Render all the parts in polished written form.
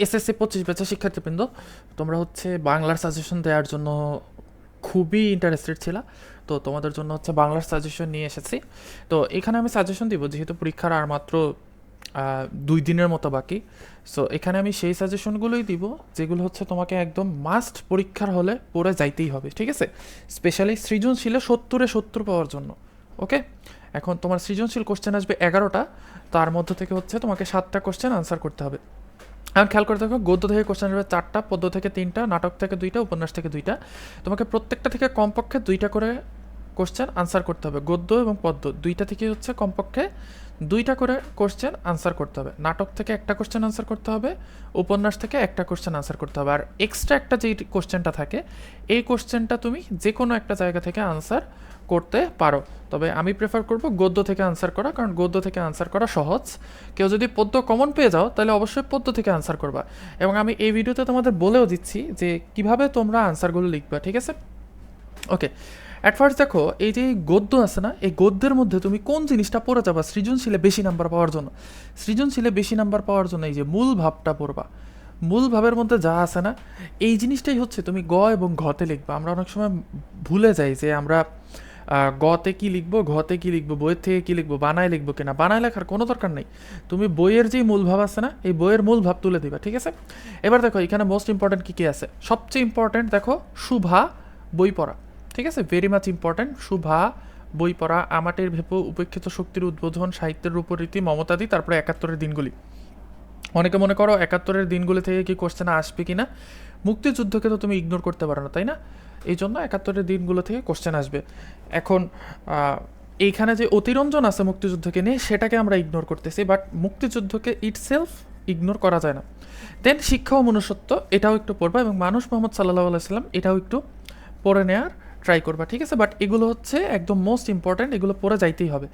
SSC 25 ব্যাচের শিক্ষার্থীবৃন্দ, তোমরা হচ্ছে বাংলার সাজেশন দেওয়ার জন্য খুবই ইন্টারেস্টেড ছিলা। তো তোমাদের জন্য হচ্ছে বাংলার সাজেশন নিয়ে এসেছি। তো এখানে আমি সাজেশন দিব, যেহেতু পরীক্ষার আর মাত্র 2 দিনের মতো বাকি। সো এখানে আমি সেই সাজেশনগুলোই দিব যেগুলো হচ্ছে তোমাকে একদম মাস্ট পরীক্ষার হলে পড়ে যাইতেই হবে, ঠিক আছে? স্পেশালি সৃজনশীলে 70-70 পাওয়ার জন্য। ওকে, এখন তোমার সৃজনশীল কোশ্চেন আসবে 11টা, তার মধ্যে থেকে হচ্ছে তোমাকে 7টা কোশ্চেন আনসার করতে হবে। এখন খেয়াল করে দেখো, গদ্য থেকে কোশ্চেন আসবে 4টা, পদ্য থেকে 3টা, নাটক থেকে 2টা, উপন্যাস থেকে 2টা। তোমাকে প্রত্যেকটা থেকে কমপক্ষে 2টা করে কোশ্চেন আনসার করতে হবে। গদ্য এবং পদ্য 2টা থেকে হচ্ছে কমপক্ষে 2টা করে কোশ্চেন আনসার করতে হবে। নাটক থেকে একটা কোশ্চেন আনসার করতে হবে, উপন্যাস থেকে একটা কোশ্চেন আনসার করতে হবে। আর এক্সট্রা একটা যেই কোশ্চেনটা থাকে, এই কোশ্চেনটা তুমি যে কোনো একটা জায়গা থেকে আনসার করতে পারো। তবে আমি প্রেফার করব গদ্য থেকে আনসার করা, কারণ গদ্য থেকে আনসার করা সহজ। কেউ যদি পদ্য কমন পেয়ে যাও, তাহলে অবশ্যই পদ্য থেকে আনসার করবা। এবং আমি এই ভিডিওতে তোমাদের বলেও দিচ্ছি যে কিভাবে তোমরা আনসারগুলো লিখবা, ঠিক আছে? ওকে, অ্যাট ফার্স্ট দেখো, এই যে গদ্য আছে না, এই গদ্যের মধ্যে তুমি কোন জিনিসটা পড়ে যাবা সৃজনশীলে বেশি নাম্বার পাওয়ার জন্য? সৃজনশীলে বেশি নাম্বার পাওয়ার জন্য এই যে মূল ভাবটা পড়বা। মূল ভাবের মধ্যে যা আছে না, এই জিনিসটাই হচ্ছে তুমি গ এবং ঘতে লিখবা। আমরা অনেক সময় ভুলে যাই যে আমরা গতে কি লিখবো, ঘতে কি লিখবো, বইয়ের থেকে কি লিখবো, বানায় লিখবো কিনা। বানায় লেখার কোনো দরকার নেই, তুমি বইয়ের যেই মূল ভাব আছে না, এই বইয়ের মূল ভাব তুলে দিবা, ঠিক আছে? এবার দেখো এখানে মোস্ট ইম্পর্ট্যান্ট কী কী আছে। সবচেয়ে ইম্পর্ট্যান্ট দেখো, শুভা বই পড়া, ঠিক আছে? Very much important. শুভা বই পড়া, আমাটের ভেপো, উপেক্ষিত শক্তির উদ্বোধন, সাহিত্যের রূপরীতি, মমতাদি, তারপরে 71-এর দিনগুলি। অনেকে মনে করো 71-এর দিনগুলি থেকে কি কোশ্চেন আসবে কিনা। মুক্তিযুদ্ধকে তো তুমি ইগনোর করতে পারো না, তাই না? এই জন্য 71-এর দিনগুলো থেকে কোশ্চেন আসবে। এখন এইখানে যে অতিরঞ্জন আছে মুক্তিযুদ্ধকে নিয়ে, সেটাকে আমরা ইগনোর করতেছি, বাট মুক্তিযুদ্ধকে ইটসেলফ ইগনোর করা যায় না। দেন শিক্ষা ও মনুষ্যত্ব, এটাও একটু পড়বা, এবং মানুষ মোহাম্মদ সাল্লাহ আলাইসাল্লাম, এটাও একটু পড়ে নেওয়ার ট্রাই করবা, ঠিক আছে? বাট এগুলো হচ্ছে একদম মোস্ট ইম্পর্ট্যান্ট, এগুলো পড়ে যাইতেই হবে।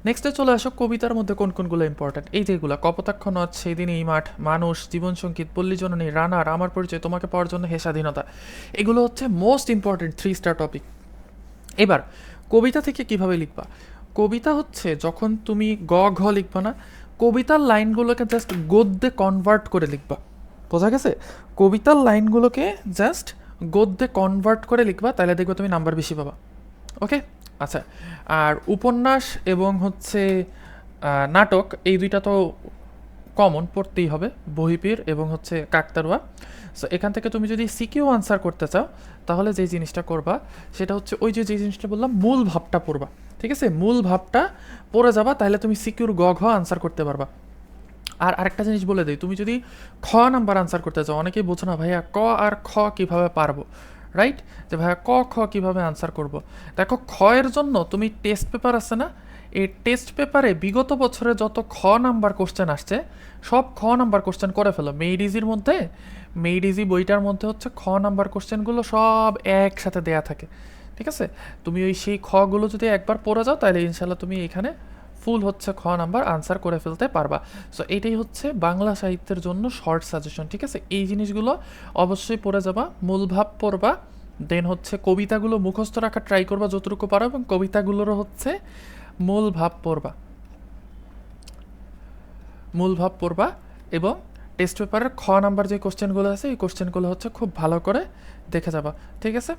নেক্সটে চলে আসো, কবিতার মধ্যে কোন কোনগুলো ইম্পর্ট্যান্ট। এই যেগুলো: কপোতাক্ষ নদ, সেই দিন এই মাঠ, মানুষ, জীবন সঙ্গীত, পল্লী জননী, রানার, আমার পরিচয়, তোমাকে পাওয়ার জন্য হে স্বাধীনতা। এগুলো হচ্ছে মোস্ট ইম্পর্ট্যান্ট 3 স্টার টপিক। এবার কবিতা থেকে কিভাবে লিখবা? কবিতা হচ্ছে যখন তুমি গ ঘ লিখবা না, কবিতার লাইনগুলোকে জাস্ট গদ্যে কনভার্ট করে লিখবা। বোঝা গেছে? কবিতার লাইনগুলোকে জাস্ট গদ্যে কনভার্ট করে লিখবা, তাহলে দেখবে তুমি নাম্বার বেশি পাবা। ওকে, আচ্ছা। আর উপন্যাস এবং হচ্ছে নাটক, এই দুইটা তো কমন পড়তেই হবে, বহিপীর এবং হচ্ছে কাকতারুয়া। সো এখান থেকে তুমি যদি সিকিউ আনসার করতে চাও, তাহলে যে জিনিসটা করবা সেটা হচ্ছে ওই যে জিনিসটা বললাম, মূল ভাবটা পড়বা, ঠিক আছে? মূল ভাবটা পড়ে যাবা, তাহলে তুমি সিকিউর গ ঘ আনসার করতে পারবা। আর আরেকটা জিনিস বলে দিই, তুমি যদি খ নাম্বার আনসার করতে চাও, অনেকেই বোঝো না ভাইয়া ক আর খ কীভাবে পারবো, রাইট? যে ভাইয়া ক খ কীভাবে আনসার করব। দেখো, খ এর জন্য তুমি টেস্ট পেপার আছে না, এই টেস্ট পেপারে বিগত বছরে যত খ নাম্বার কোশ্চেন আসছে, সব খ নাম্বার কোশ্চেন করে ফেলো। মেইড ইজির মধ্যে, মেইড ইজি বইটার মধ্যে হচ্ছে খ নাম্বার কোশ্চেনগুলো সব একসাথে দেয়া থাকে, ঠিক আছে? তুমি ওই সেই খগুলো যদি একবার পড়ে যাও, তাহলে ইনশাল্লাহ তুমি এখানে ফুল হচ্ছে খ নাম্বার আনসার করে ফেলতে পারবা। সো এইটাই হচ্ছে বাংলা সাহিত্যের জন্য শর্ট সাজেশন, ঠিক আছে? এই জিনিসগুলো অবশ্যই পড়ে যাবা, মূল ভাব পড়বা। দেন হচ্ছে কবিতাগুলো মুখস্থ রাখার ট্রাই করবা যতটুকু পারো, এবং কবিতাগুলোরও হচ্ছে মূল ভাব পড়বা, মূল ভাব পড়বা। এবং টেস্ট পেপারের খ নাম্বার যে কোশ্চেনগুলো আছে, এই কোশ্চেনগুলো হচ্ছে খুব ভালো করে দেখে যাবা, ঠিক আছে?